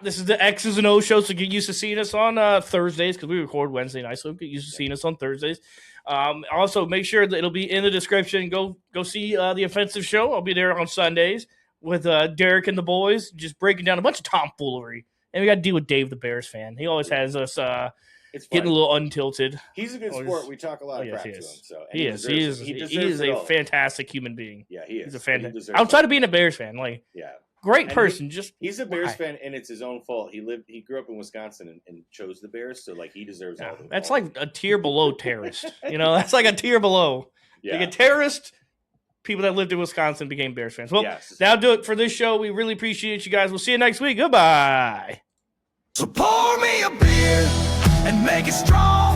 S2: This is the X's and O's show, so get used to seeing us on Thursdays because we record Wednesday night, so get used to seeing us on Thursdays. Also, make sure that it'll be in the description. Go see the Offensive Show. I'll be there on Sundays with Derek and the boys, just breaking down a bunch of tomfoolery. And we got to deal with Dave, the Bears fan. He always has us getting a little untilted.
S3: He's a good sport. We talk a lot of crap to him. So
S2: he is. He is a fantastic human being.
S3: Yeah, he is.
S2: He's a fan. Outside of being a Bears fan, great person.
S3: He's a Bears fan, and it's his own fault. He grew up in Wisconsin and chose the Bears, so he deserves all the.
S2: That's like a tier below terrorist. That's like a tier below.
S3: Yeah.
S2: Like a terrorist. People that lived in Wisconsin became Bears fans. Well, that'll do it for this show. We really appreciate you guys. We'll see you next week. Goodbye.
S1: So pour me a beer and make it strong.